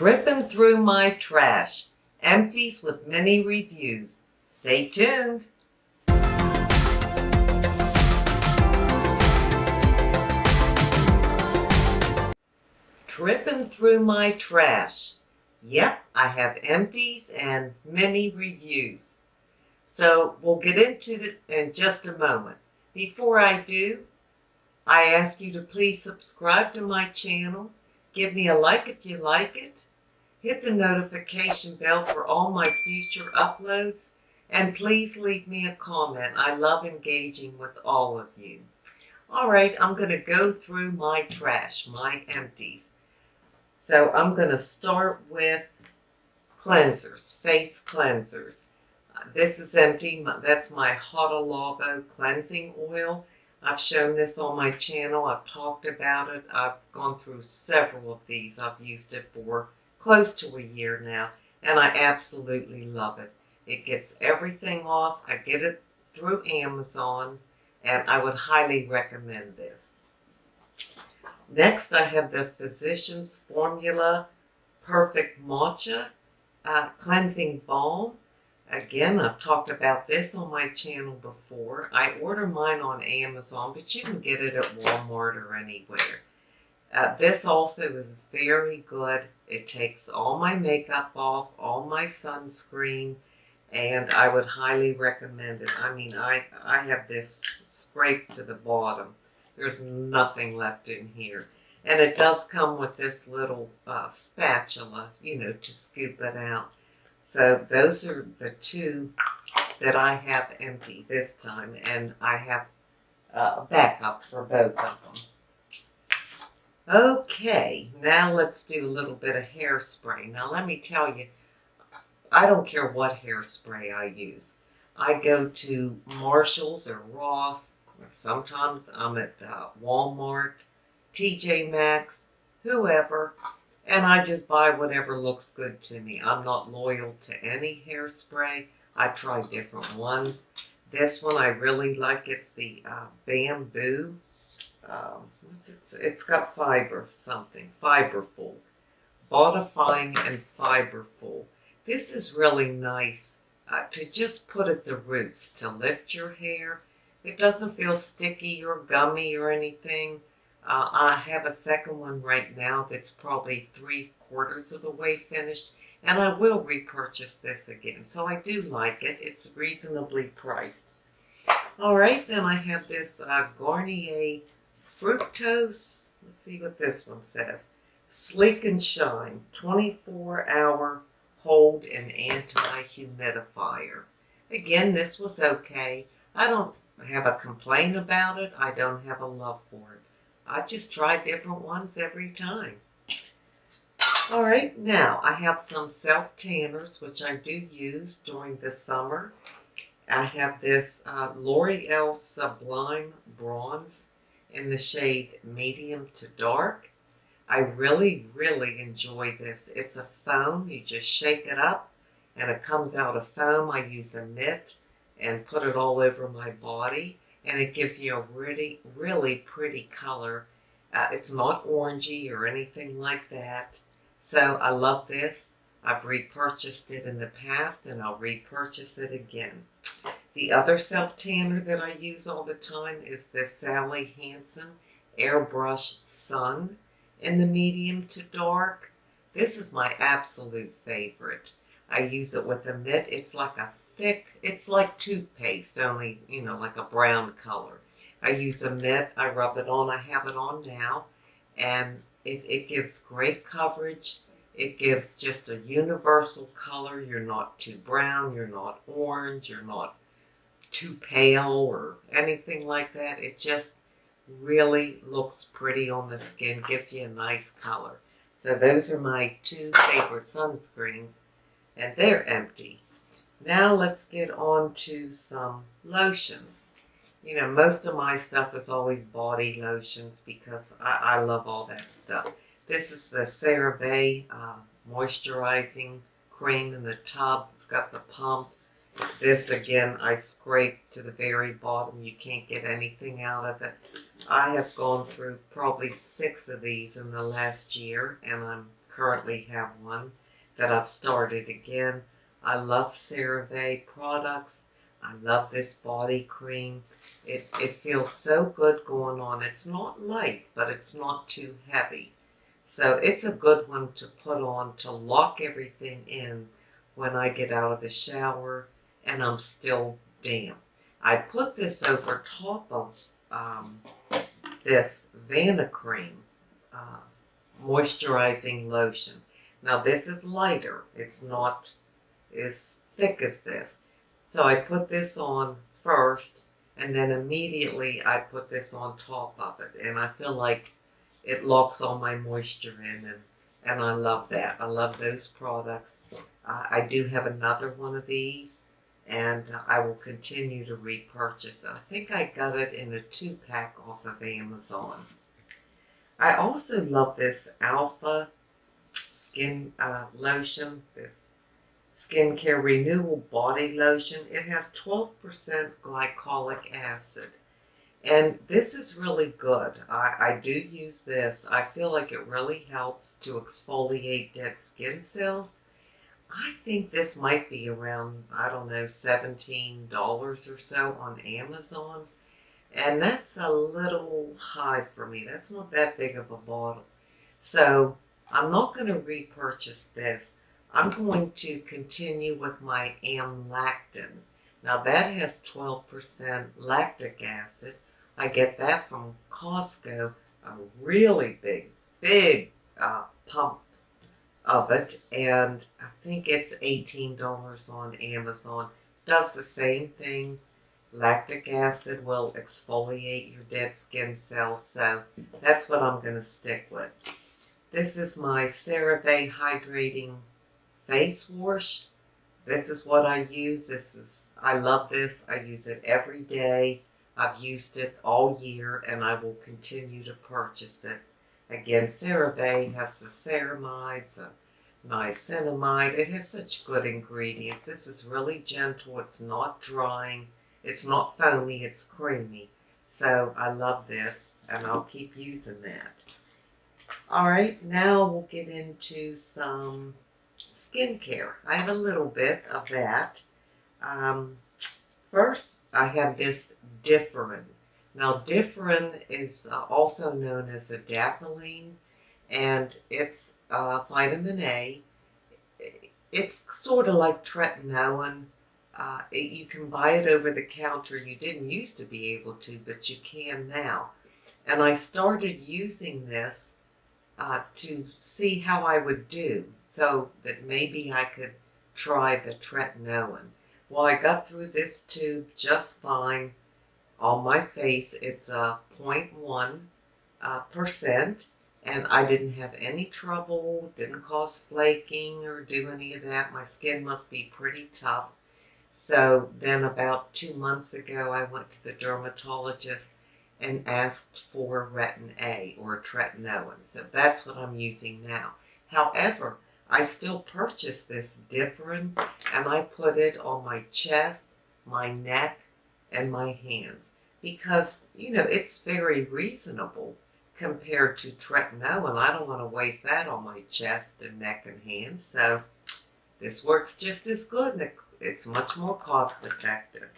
Tripping through my trash. Empties with many reviews. Stay tuned. Tripping through my trash. Yep, I have empties and many reviews. So we'll get into it in just a moment. Before I do, I ask you to please subscribe to my channel. Give me a like if you like it. Hit the notification bell for all my future uploads. And please leave me a comment. I love engaging with all of you. Alright, I'm going to go through my trash, my empties. So I'm going to start with cleansers, face cleansers. This is empty. That's my HADA LABO cleansing oil. I've shown this on my channel. I've talked about it. I've gone through several of these. I've used it for close to a year now, and I absolutely love it. It gets everything off. I get it through Amazon, and I would highly recommend this. Next, I have the Physicians Formula Perfect Matcha Cleansing Balm. Again, I've talked about this on my channel before. I order mine on Amazon, but you can get it at Walmart or anywhere. This also is very good. It takes all my makeup off, all my sunscreen, and I would highly recommend it. I mean, I have this scraped to the bottom. There's nothing left in here. And it does come with this little spatula, you know, to scoop it out. So those are the two that I have empty this time, and I have a backup for both of them. Okay, now let's do a little bit of hairspray. Now let me tell you, I don't care what hairspray I use. I go to Marshall's or Ross, or sometimes I'm at Walmart, TJ Maxx, whoever, and I just buy whatever looks good to me. I'm not loyal to any hairspray. I try different ones. This one I really like. It's the bamboo. It's got fiberful. Bodifying and fiberful. This is really nice to just put at the roots to lift your hair. It doesn't feel sticky or gummy or anything. I have a second one right now that's probably 3/4 of the way finished, and I will repurchase this again. So I do like it. It's reasonably priced. Alright, then I have this Garnier Fructose. Let's see what this one says. Sleek and Shine 24-hour hold and anti-humidifier. Again, this was okay. I don't have a complaint about it. I don't have a love for it. I just try different ones every time. Alright, now I have some self-tanners, which I do use during the summer. I have this L'Oreal Sublime Bronze in the shade medium to dark. I really, really enjoy this. It's a foam. You just shake it up and it comes out a foam. I use a mitt and put it all over my body, and it gives you a really, really pretty color. It's not orangey or anything like that. So I love this. I've repurchased it in the past, and I'll repurchase it again. The other self-tanner that I use all the time is the Sally Hansen Airbrush Sun in the medium to dark. This is my absolute favorite. I use it with a mitt. It's like a thick, it's like toothpaste, only, you know, like a brown color. I use a mitt. I rub it on. I have it on now, and it gives great coverage. It gives just a universal color. You're not too brown. You're not orange. You're not too pale or anything like that. It just really looks pretty on the skin. Gives you a nice color. So those are my two favorite sunscreens, and they're empty. Now let's get on to some lotions. You know, most of my stuff is always body lotions because I love all that stuff. This is the CERAVE moisturizing cream in the tub. It's got the pump. This, again, I scrape to the very bottom. You can't get anything out of it. I have gone through probably 6 of these in the last year, and I'm currently have one that I've started again. I love CERAVE products. I love this body cream. It feels so good going on. It's not light, but it's not too heavy. So it's a good one to put on to lock everything in when I get out of the shower and I'm still damp. I put this over top of this VANICREAM moisturizing lotion. Now this is lighter. It's not as thick as this. So I put this on first, and then immediately I put this on top of it. And I feel like it locks all my moisture in, and I love that. I love those products. I do have another one of these, and I will continue to repurchase it. I think I got it in a 2-pack off of Amazon. I also love this Alpha skin lotion, this skincare renewal body lotion. It has 12% glycolic acid. And this is really good. I do use this. I feel like it really helps to exfoliate dead skin cells. I think this might be around, I don't know, $17 or so on Amazon. And that's a little high for me. That's not that big of a bottle. So I'm not going to repurchase this. I'm going to continue with my amlactin. Now that has 12% lactic acid. I get that from Costco, a really big pump of it, and I think it's $18 on Amazon. Does the same thing. Lactic acid will exfoliate your dead skin cells, so that's what I'm going to stick with. This is my CeraVe Hydrating Face Wash. This is what I use. I love this. I use it every day. I've used it all year, and I will continue to purchase it. Again, CeraVe has the ceramides, the niacinamide. It has such good ingredients. This is really gentle. It's not drying. It's not foamy. It's creamy. So I love this, and I'll keep using that. All right, now we'll get into some skincare. I have a little bit of that. First, I have this DIFFERIN. Now, DIFFERIN is also known as adapalene, and it's vitamin A. It's sort of like tretinoin. You can buy it over the counter. You didn't used to be able to, but you can now. And I started using this to see how I would do, so that maybe I could try the tretinoin. Well, I got through this tube just fine. On my face, it's 0.1%, and I didn't have any trouble, didn't cause flaking or do any of that. My skin must be pretty tough. So then about 2 months ago, I went to the dermatologist and asked for retin A or tretinoin. So that's what I'm using now. However, I still purchased this DIFFERIN, and I put it on my chest, my neck, and my hands. Because, you know, it's very reasonable compared to tretinoin. I don't want to waste that on my chest and neck and hands. So this works just as good, and it's much more cost effective.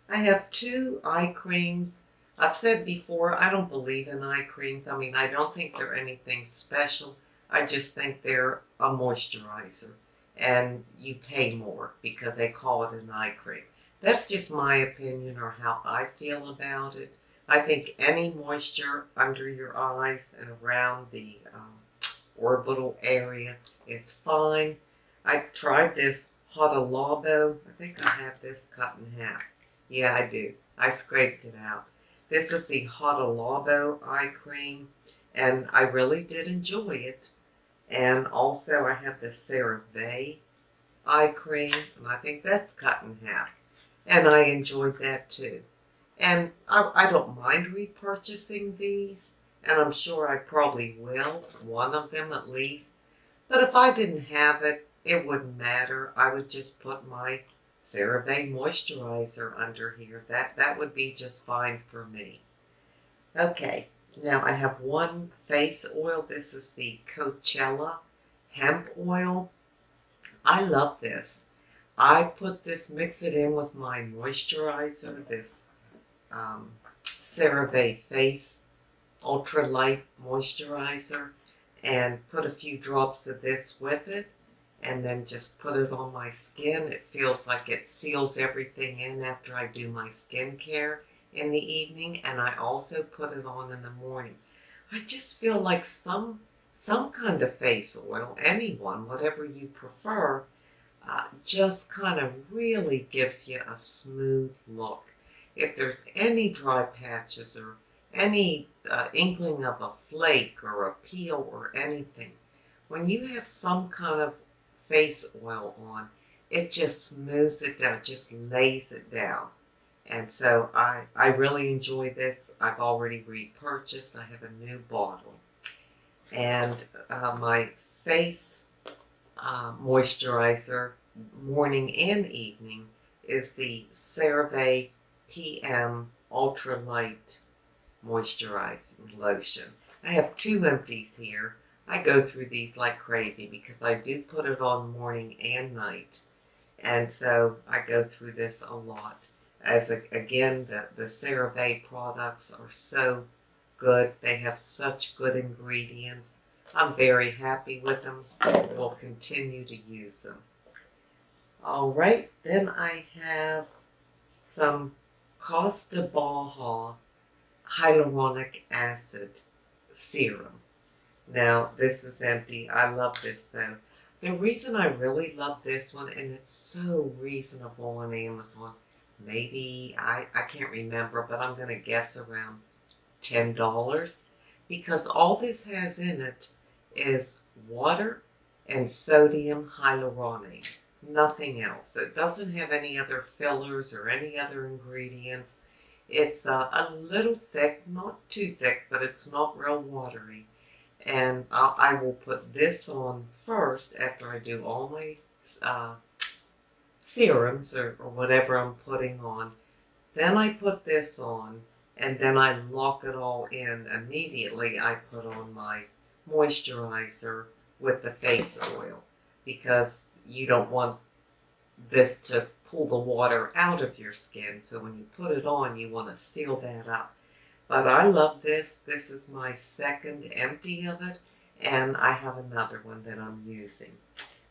I have 2 eye creams. I've said before, I don't believe in eye creams. I mean, I don't think they're anything special. I just think they're a moisturizer, and you pay more because they call it an eye cream. That's just my opinion or how I feel about it. I think any moisture under your eyes and around the orbital area is fine. I tried this HADA LABO. I think I have this cut in half. Yeah, I do. I scraped it out. This is the HADA LABO eye cream, and I really did enjoy it. And also I have the CERAVE eye cream, and I think that's cut in half. And I enjoyed that too. And I don't mind repurchasing these, and I'm sure I probably will, one of them at least. But if I didn't have it, it wouldn't matter. I would just put my CeraVe moisturizer under here. That would be just fine for me. Okay, now I have one face oil. This is the Coachella hemp oil. I love this. I put this, mix it in with my moisturizer, this CERAVE Face Ultra Light Moisturizer, and put a few drops of this with it, and then just put it on my skin. It feels like it seals everything in after I do my skincare in the evening, and I also put it on in the morning. I just feel like some kind of face oil, anyone, whatever you prefer, just kind of really gives you a smooth look. If there's any dry patches or any inkling of a flake or a peel or anything, when you have some kind of face oil on, it just smooths it down, just lays it down. And so I really enjoy this. I've already repurchased. I have a new bottle. And my face moisturizer, morning and evening, is the CeraVe PM Ultra Light Moisturizing Lotion. I have 2 empties here. I go through these like crazy because I do put it on morning and night. And so I go through this a lot. Again, the CeraVe products are so good. They have such good ingredients. I'm very happy with them. We'll continue to use them. All right, then I have some Costa Baja hyaluronic acid serum. Now, this is empty. I love this though. The reason I really love this one, and it's so reasonable on Amazon, maybe, I can't remember, but I'm going to guess around $10, because all this has in it is water and sodium hyaluronate. Nothing else. It doesn't have any other fillers or any other ingredients. It's a little thick, not too thick, but it's not real watery. And I will put this on first after I do all my serums or whatever I'm putting on. Then I put this on, and then I lock it all in. Immediately I put on my moisturizer with the face oil, because you don't want this to pull the water out of your skin. So when you put it on, you want to seal that up. But I love this. This is my second empty of it, and I have another one that I'm using.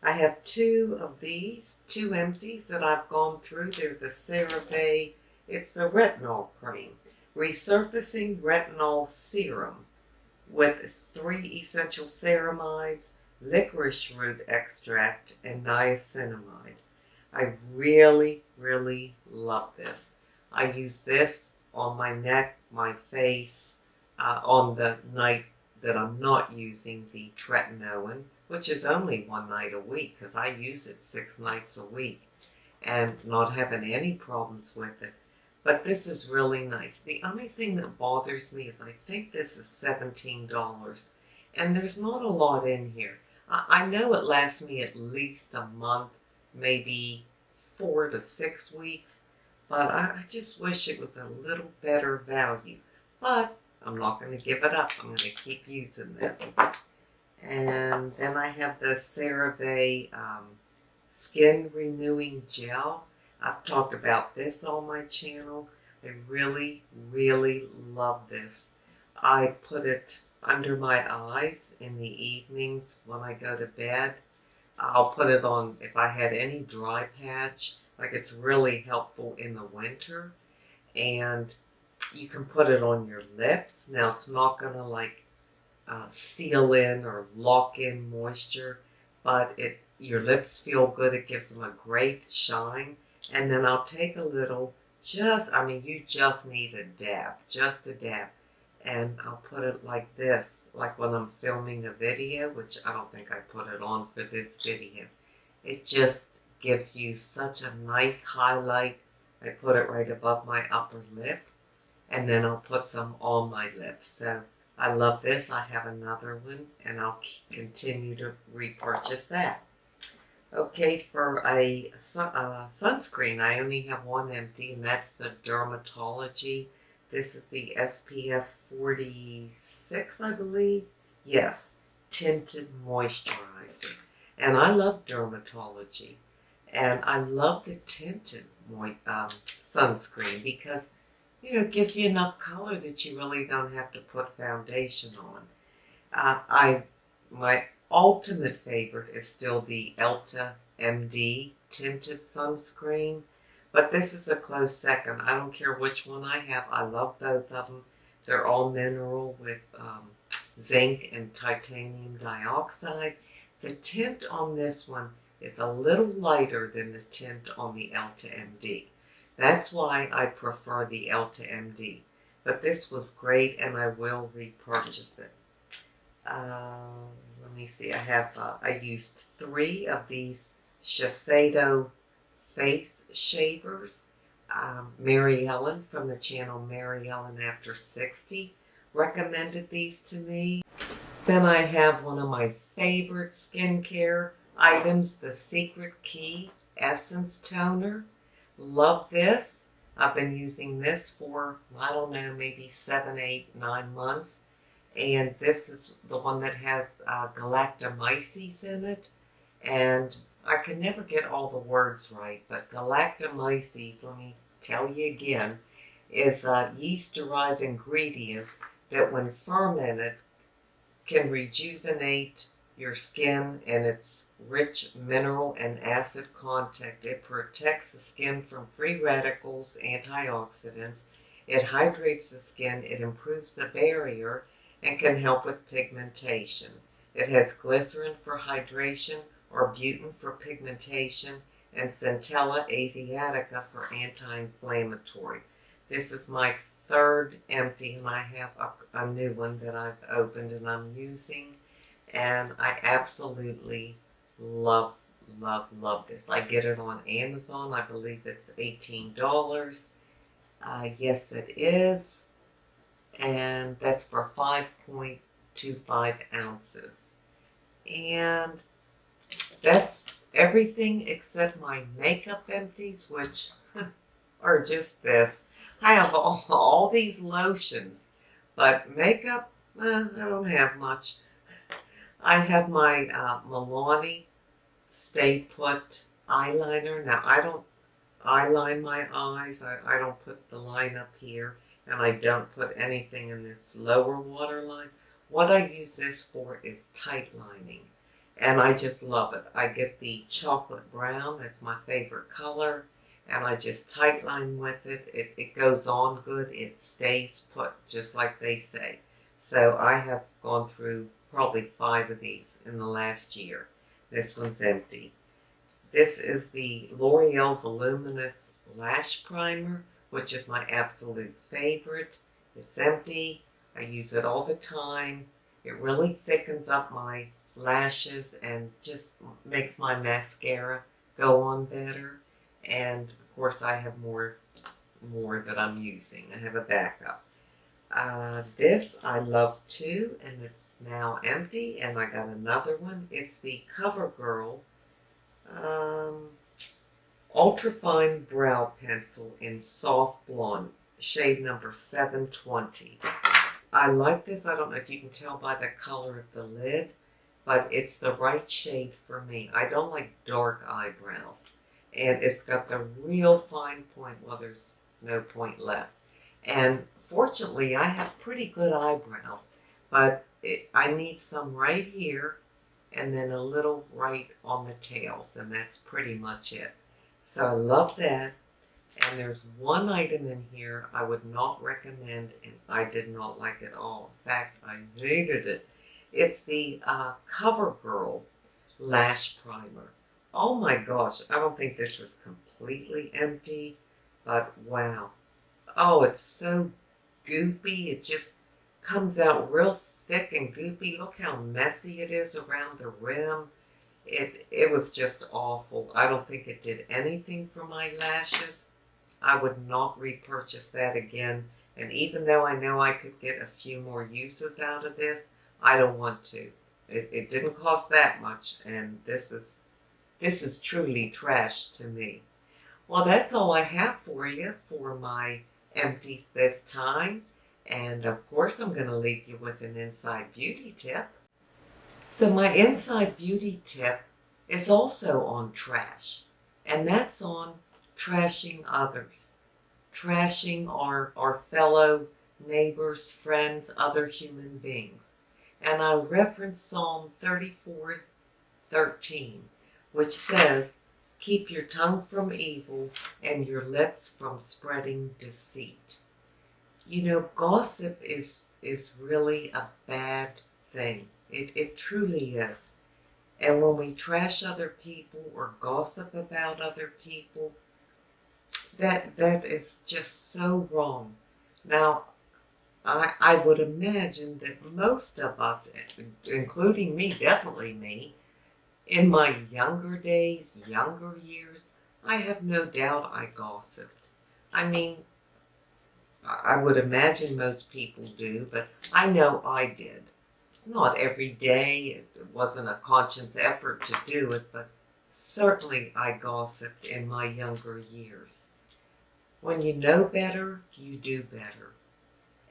I have 2 of these, 2 empties that I've gone through. They're the CeraVe, it's the retinol cream, resurfacing retinol serum with 3 essential ceramides, licorice root extract, and niacinamide. I really, really love this. I use this on my neck, my face, on the night that I'm not using the tretinoin, which is only 1 night a week, because I use it 6 nights a week, and not having any problems with it. But this is really nice. The only thing that bothers me is I think this is $17, and there's not a lot in here. I know it lasts me at least a month, maybe 4 to 6 weeks, but I just wish it was a little better value. But I'm not going to give it up. I'm going to keep using this. And then I have the CeraVe Skin Renewing Gel. I've talked about this on my channel. I really, really love this. I put it under my eyes in the evenings when I go to bed. I'll put it on if I had any dry patch. Like, it's really helpful in the winter. And you can put it on your lips. Now, it's not going to like seal in or lock in moisture, but your lips feel good. It gives them a great shine. And then I'll take a little, you just need a dab, just a dab. And I'll put it like this, like when I'm filming a video, which I don't think I put it on for this video. It just gives you such a nice highlight. I put it right above my upper lip, and then I'll put some on my lips. So I love this. I have another one, and I'll continue to repurchase that. Okay, for a sunscreen, I only have 1 empty, and that's the DRMTLGY. This is the SPF 46, I believe. Yes, Tinted Moisturizer. And I love dermatology. And I love the tinted sunscreen because, you know, it gives you enough color that you really don't have to put foundation on. My ultimate favorite is still the Elta MD tinted sunscreen, but this is a close second. I don't care which one I have. I love both of them. They're all mineral with zinc and titanium dioxide. The tint on this one is a little lighter than the tint on the Elta MD. That's why I prefer the Elta MD. But this was great, and I will repurchase it. Let me see. I used 3 of these Shiseido face shavers. Mary Ellen from the channel Mary Ellen After 60 recommended these to me. Then I have one of my favorite skincare items, the Secret Key Essence Toner. Love this. I've been using this for, I don't know, maybe 7, 8, 9 months. And this is the one that has galactomyces in it. And I can never get all the words right, but galactomyces, let me tell you again, is a yeast-derived ingredient that when fermented can rejuvenate your skin and its rich mineral and acid content. It protects the skin from free radicals, antioxidants. It hydrates the skin. It improves the barrier and can help with pigmentation. It has glycerin for hydration or butane for pigmentation and Centella asiatica for anti-inflammatory. This is my 3rd empty, and I have a new one that I've opened and I'm using. And I absolutely love, love, love this. I get it on Amazon. I believe it's $18. Yes, it is. And that's for 5.25 ounces. And that's everything except my makeup empties, which are just this. I have all these lotions, but makeup, I don't have much. I have my Milani Stay Put eyeliner. Now, I don't eyeline my eyes. I don't put the line up here, and I don't put anything in this lower waterline. What I use this for is tight lining, and I just love it. I get the chocolate brown. That's my favorite color, and I just tight line with it. It goes on good. It stays put, just like they say. So I have gone through probably 5 of these in the last year. This one's empty. This is the L'Oreal Voluminous Lash Primer, which is my absolute favorite. It's empty. I use it all the time. It really thickens up my lashes and just makes my mascara go on better. And of course I have more that I'm using. I have a backup. This I love too, and it's now empty, and I got another one. It's the COVERGIRL Ultra Fine Brow Pencil in Soft Blonde, shade number 720. I like this. I don't know if you can tell by the color of the lid, but it's the right shade for me. I don't like dark eyebrows, and it's got the real fine point. Well, there's no point left. And fortunately, I have pretty good eyebrows, but I need some right here and then a little right on the tails, and that's pretty much it. So I love that. And there's one item in here I would not recommend, and I did not like at all. In fact, I hated it. It's the COVERGIRL Lash Primer. Oh my gosh, I don't think this is completely empty, but wow. Oh, it's so goopy. It just comes out real thick and goopy. Look how messy it is around the rim. It was just awful. I don't think it did anything for my lashes. I would not repurchase that again. And even though I know I could get a few more uses out of this, I don't want to. It didn't cost that much, and this is truly trash to me. Well, that's all I have for you for my empties this time. And of course, I'm going to leave you with an inside beauty tip. So my inside beauty tip is also on trash, and that's on trashing others, trashing our fellow neighbors, friends, other human beings. And I reference Psalm 34:13, which says, "Keep your tongue from evil and your lips from spreading deceit." You know, gossip is really a bad thing. It truly is. And when we trash other people or gossip about other people, that is just so wrong. Now, I would imagine that most of us, including me, definitely me, in my younger days, younger years, I have no doubt I gossiped. I mean, I would imagine most people do, but I know I did. Not every day, it wasn't a conscious effort to do it, but certainly I gossiped in my younger years. When you know better, you do better.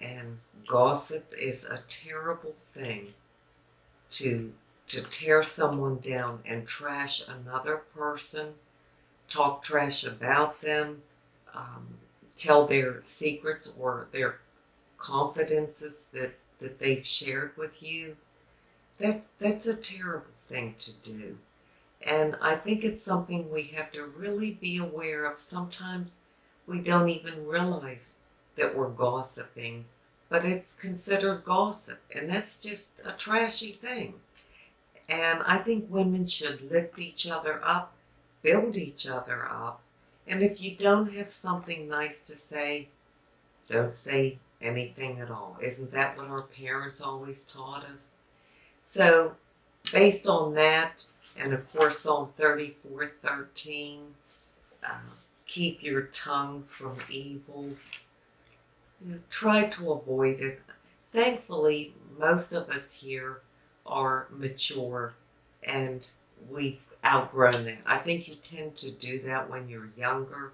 And gossip is a terrible thing to tear someone down and trash another person, talk trash about them, tell their secrets or their confidences that they've shared with you. That's a terrible thing to do. And I think it's something we have to really be aware of. Sometimes we don't even realize that we're gossiping, but it's considered gossip, and that's just a trashy thing. And I think women should lift each other up, build each other up, and if you don't have something nice to say, don't say anything at all. Isn't that what our parents always taught us? So, based on that, and of course Psalm 34:13, keep your tongue from evil. You know, try to avoid it. Thankfully, most of us here are mature and we've outgrown that. I think you tend to do that when you're younger,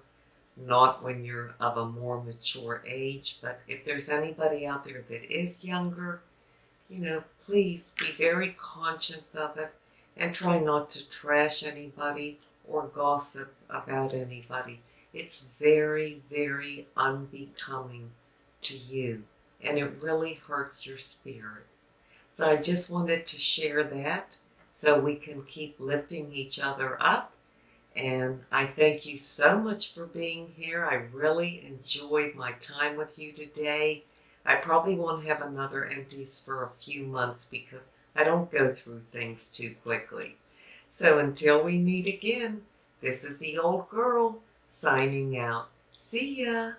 not when you're of a more mature age. But if there's anybody out there that is younger, you know, please be very conscious of it and try not to trash anybody or gossip about anybody. It's very, very unbecoming to you, and it really hurts your spirit. So I just wanted to share that so we can keep lifting each other up. And I thank you so much for being here. I really enjoyed my time with you today. I probably won't have another empties for a few months because I don't go through things too quickly. So until we meet again, this is the old girl signing out. See ya!